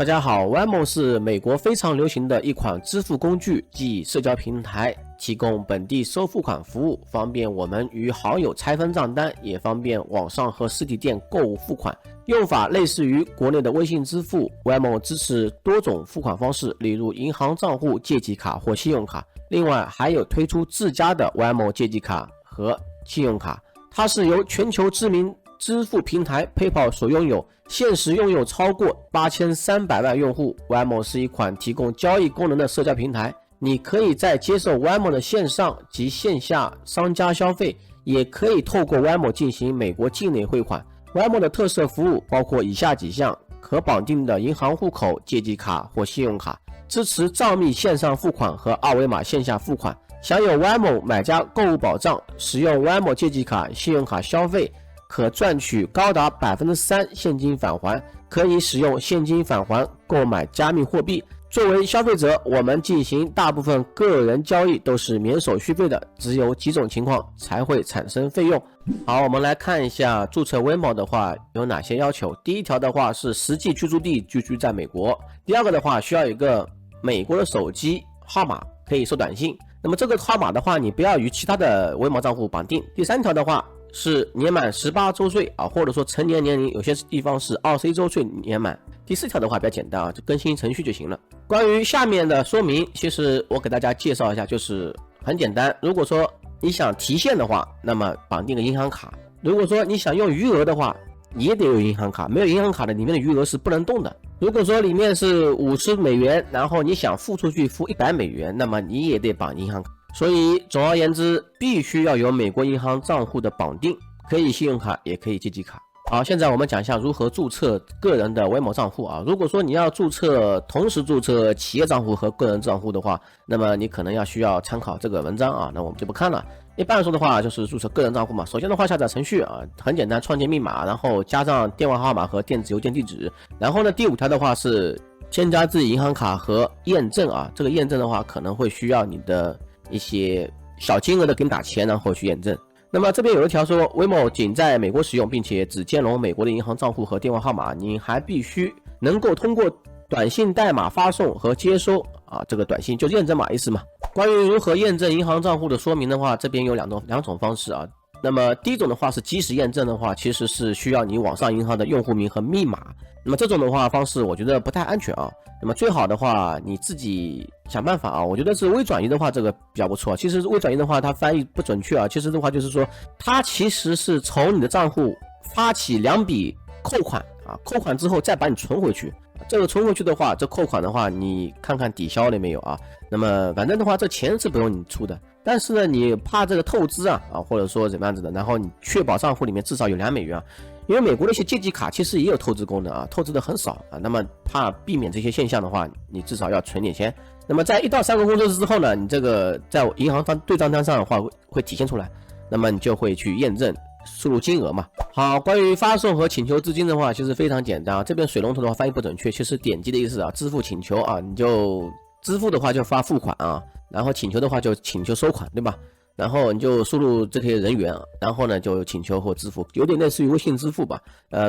大家好 ，Waymo 是美国非常流行的一款支付工具及社交平台，提供本地收付款服务，方便我们与好友拆分账单，也方便网上和实体店购物付款。用法类似于国内的微信支付 ，Waymo 支持多种付款方式，例如银行账户、借记卡或信用卡。另外还有推出自家的 Waymo 借记卡和信用卡，它是由全球知名支付平台 PayPal 所拥有，现时拥有超过8300万用户。Waymo 是一款提供交易功能的社交平台，你可以在接受 Waymo 的线上及线下商家消费，也可以透过 Waymo 进行美国境内汇款。Waymo 的特色服务包括以下几项：可绑定的银行户口、借记卡或信用卡，支持账密线上付款和二维码线下付款，享有 Waymo 买家购物保障，使用 Waymo 借记卡、信用卡消费可赚取高达 3% 现金返还，可以使用现金返还购买加密货币。作为消费者，我们进行大部分个人交易都是免手续费的，只有几种情况才会产生费用。好，我们来看一下注册 Waymo 的话有哪些要求。第一条的话是实际居住地居住在美国。第二个的话需要有一个美国的手机号码可以收短信，那么这个号码的话你不要与其他的 Waymo 账户绑定。第三条的话是年满18周岁啊，或者说成年年龄，有些地方是21周岁年满。第四条的话比较简单啊，就更新程序就行了。关于下面的说明，其实我给大家介绍一下，就是很简单。如果说你想提现的话，那么绑定个银行卡；如果说你想用余额的话，你也得有银行卡，没有银行卡的里面的余额是不能动的。如果说里面是50美元，然后你想付出去付100美元，那么你也得绑银行卡。所以总而言之，必须要有美国银行账户的绑定，可以信用卡也可以借记卡。好，现在我们讲一下如何注册个人的 Waymo 账户啊。如果说你要同时注册企业账户和个人账户的话，那么你可能需要参考这个文章啊，那我们就不看了。一般来说的话，就是注册个人账户嘛。首先的话，下载程序啊，很简单，创建密码，然后加上电话号码和电子邮件地址。然后呢，第5条的话是添加自己银行卡和验证啊。这个验证的话，可能会需要你的一些小金额的给你打钱，然后去验证。那么这边有一条说 Waymo 仅在美国使用，并且只兼容美国的银行账户和电话号码，你还必须能够通过短信代码发送和接收啊，这个短信就是验证码意思嘛。关于如何验证银行账户的说明的话，这边有两种方式啊。那么第一种的话是即时验证的话，其实是需要你网上银行的用户名和密码。那么这种的话方式我觉得不太安全啊。那么最好的话你自己想办法啊。我觉得是微转移的话这个比较不错。其实微转移的话它翻译不准确啊。其实的话就是说它其实是从你的账户发起2笔扣款啊，扣款之后再把你存回去。这个存回去的话，这扣款的话你看看抵消了没有啊。那么反正的话这钱是不用你出的，但是呢你怕这个透支啊或者说怎么样子的，然后你确保账户里面至少有2美元啊。因为美国的一些借记卡其实也有透支功能啊，透支的很少啊。那么怕避免这些现象的话，你至少要存点钱。那么在1到3个工作日之后呢，你这个在银行对账单上的话会体现出来，那么你就会去验证输入金额嘛。好，关于发送和请求资金的话其实非常简单啊。这边水龙头的话翻译不准确，其实点击的意思啊，支付请求啊，你就支付的话就发付款啊，然后请求的话就请求收款，对吧？然后你就输入这些人员，然后呢就请求或支付，有点类似于微信支付吧。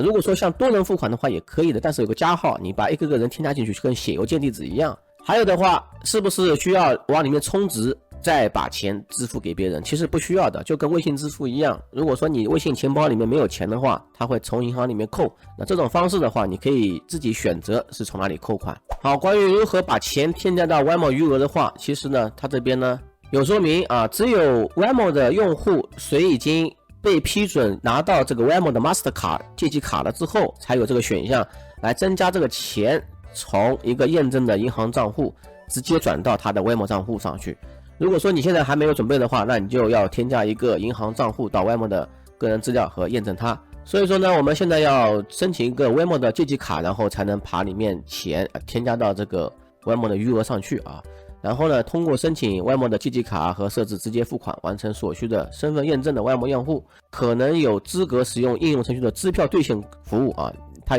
如果说像多人付款的话也可以的，但是有个加号，你把一个个人添加进去，跟写邮件地址一样。还有的话，是不是需要往里面充值再把钱支付给别人？其实不需要的，就跟微信支付一样。如果说你微信钱包里面没有钱的话，它会从银行里面扣。那这种方式的话，你可以自己选择是从哪里扣款。好，关于如何把钱添加到 Waymo 余额的话，其实呢，它这边呢有说明啊，只有 Waymo 的用户谁已经被批准拿到这个 Waymo 的 Mastercard 借记卡了之后，才有这个选项来增加这个钱从一个验证的银行账户直接转到他的 Waymo 账户上去。如果说你现在还没有准备的话，那你就要添加一个银行账户到 Waymo 的个人资料和验证它。所以说呢，我们现在要申请一个 Waymo 的借记卡，然后才能把里面钱添加到这个 Waymo 的余额上去啊。然后呢，通过申请 Waymo 的借记卡和设置直接付款，完成所需的身份验证的 Waymo 用户，可能有资格使用应用程序的支票兑现服务啊。它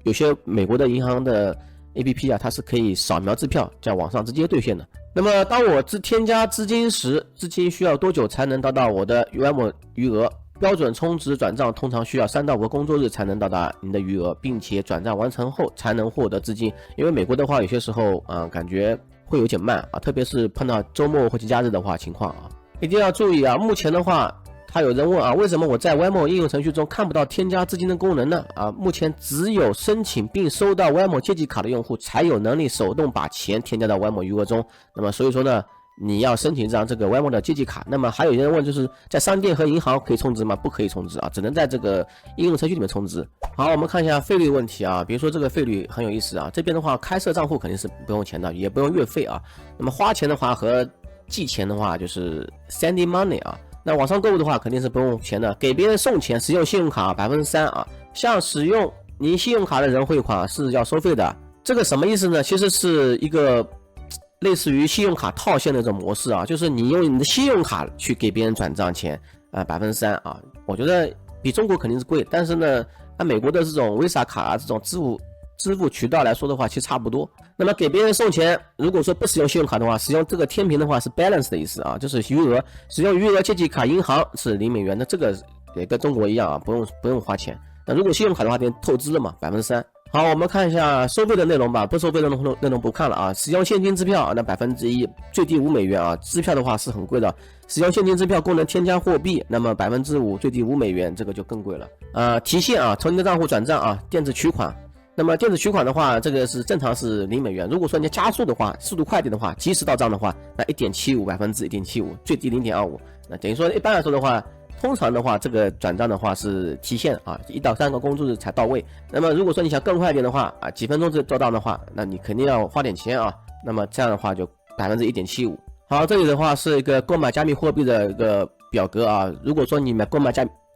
有些美国的银行的 APP 啊，它是可以扫描支票在网上直接兑现的。那么当我添加资金时，资金需要多久才能达到我的 Waymo 余额？标准充值转账通常需要3到5个工作日才能到达您的余额，并且转账完成后才能获得资金。因为美国的话，有些时候感觉会有点慢啊，特别是碰到周末或节假日的话情况啊，一定要注意啊。目前的话，他有人问啊，为什么我在 Waymo 应用程序中看不到添加资金的功能呢？目前只有申请并收到 Waymo 借记卡的用户才有能力手动把钱添加到 Waymo 余额中。那么所以说呢，你要申请一张这个 Waymo 的借记卡。那么还有人问，就是在商店和银行可以充值吗？不可以充值啊，只能在这个应用程序里面充值。好，我们看一下费率问题啊。比如说这个费率很有意思啊，这边的话开设账户肯定是不用钱的，也不用月费啊。那么花钱的话和寄钱的话就是 sending money 啊。那网上购物的话肯定是不用钱的，给别人送钱使用信用卡 3% 啊，像使用您信用卡的人汇款是要收费的。这个什么意思呢？其实是一个类似于信用卡套现的一种模式啊，就是你用你的信用卡去给别人转账钱3%啊，我觉得比中国肯定是贵，但是呢，按美国的这种 Visa 卡啊这种支付渠道来说的话，其实差不多。那么给别人送钱，如果说不使用信用卡的话，使用这个天平的话是 balance 的意思啊，就是余额。使用余额借记卡银行是0美元，那这个也跟中国一样啊，不用花钱。那如果信用卡的话，得透支了嘛，3%。好，我们看一下收费的内容吧，不收费的内容不看了啊。使用现金支票，那1%，最低5美元啊，支票的话是很贵的。使用现金支票功能添加货币，那么5%，最低5美元，这个就更贵了。提现啊，从您的账户转账啊，电子取款。那么电子取款的话，这个是正常是0美元。如果说你加速的话，速度快点的话，及时到账的话，那1.75%，1.75%，最低0.25。那等于说一般来说的话，通常的话，这个转账的话是提现啊，1到3个工作日才到位。那么如果说你想更快一点的话啊，几分钟就到账的话，那你肯定要花点钱啊。那么这样的话就1.75%。好，这里的话是一个购买加密货币的一个表格啊。如果说你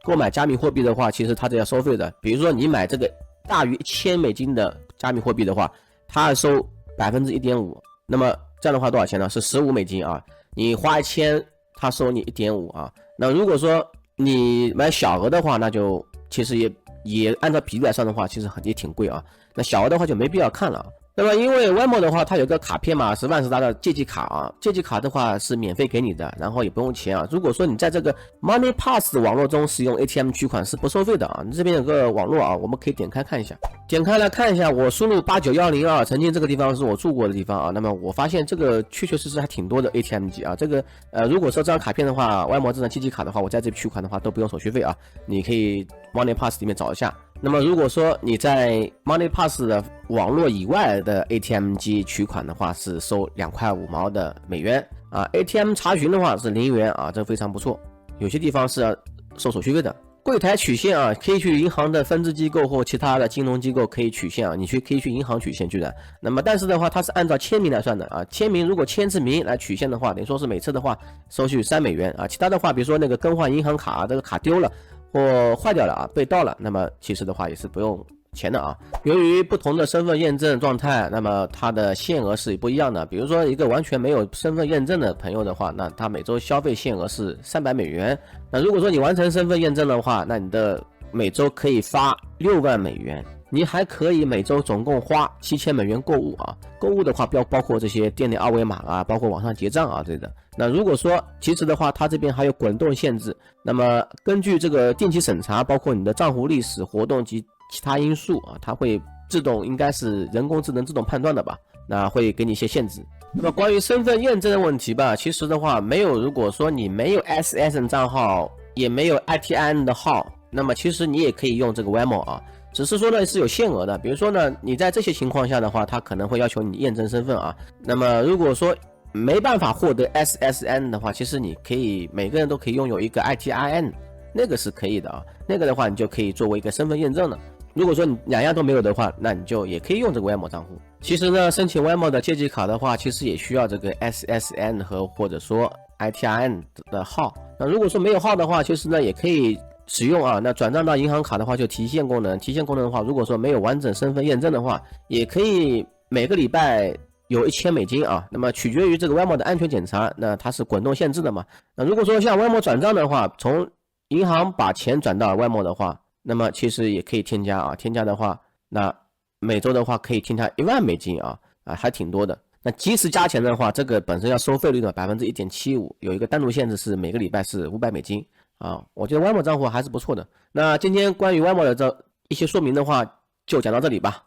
购买加密货币的话，其实它是要收费的。比如说你买这个大于1000美金的加密货币的话，它收1.5%。那么这样的话多少钱呢？是15美金啊。你花1000，它收你1.5啊。那如果说你买小额的话，那就其实也按照比例来算的话，其实也挺贵啊。那小额的话就没必要看了。那么因为 Waymo 的话，它有个卡片嘛，是万事达的借记卡啊，借记卡的话是免费给你的，然后也不用钱啊。如果说你在这个 Money Pass 网络中使用 ATM 取款是不收费的啊。这边有个网络啊，我们可以点开看一下。点开来看一下，我输入89102，曾经这个地方是我住过的地方啊。那么我发现这个确实还挺多的 ATM 机啊。这个如果说这张卡片的话，Waymo这张借记卡的话，我在这取款的话都不用手续费啊。你可以 Money Pass 里面找一下。那么如果说你在 Money Pass 的网络以外的 ATM 机取款的话，是收2块5毛的美元啊。ATM 查询的话是0元啊，这非常不错。有些地方是要收手续费的。柜台取现啊，可以去银行的分支机构或其他的金融机构可以取现啊，你可以去银行取现居然。那么但是的话，它是按照签名来算的啊，签名如果签字名来取现的话，等于说是每次的话收取3美元啊。其他的话，比如说那个更换银行卡，这个卡丢了或坏掉了啊，被盗了，那么其实的话也是不用钱的啊。由于不同的身份验证状态，那么它的限额是不一样的。比如说一个完全没有身份验证的朋友的话，那他每周消费限额是300美元。那如果说你完成身份验证的话，那你的每周可以发6万美元。你还可以每周总共花7000美元购物啊。购物的话包括这些店内二维码啊，包括网上结账啊这类的。那如果说其实的话，它这边还有滚动限制，那么根据这个定期审查，包括你的账户历史、活动及其他因素啊，它会自动，应该是人工智能自动判断的吧，那会给你一些限制。那么关于身份验证的问题吧，其实的话如果说你没有 SSN 账号，也没有 ITIN 的号，那么其实你也可以用这个 Waymo 啊，只是说呢是有限额的。比如说呢，你在这些情况下的话，它可能会要求你验证身份啊。那么如果说没办法获得 SSN 的话，其实你可以每个人都可以拥有一个 ITIN， 那个是可以的啊。那个的话你就可以作为一个身份验证了。如果说你2样都没有的话，那你就也可以用这个 Waymo 账户。其实呢，申请 Waymo 的借记卡的话，其实也需要这个 SSN 或者说 ITIN 的号。那如果说没有号的话，其实呢也可以使用啊。那转账到银行卡的话就提现功能。提现功能的话，如果说没有完整身份验证的话，也可以每个礼拜有1000美金啊。那么取决于这个 Waymo 的安全检查，那它是滚动限制的嘛。那如果说像 Waymo 转账的话，从银行把钱转到 Waymo 的话，那么其实也可以添加啊。添加的话，那每周的话可以添加1万美金啊，还挺多的。那即时加钱的话，这个本身要收费率的 1.75%，有一个单独限制是每个礼拜是500美金。啊，我觉得 Waymo 账户还是不错的。那今天关于 Waymo 的这一些说明的话，就讲到这里吧。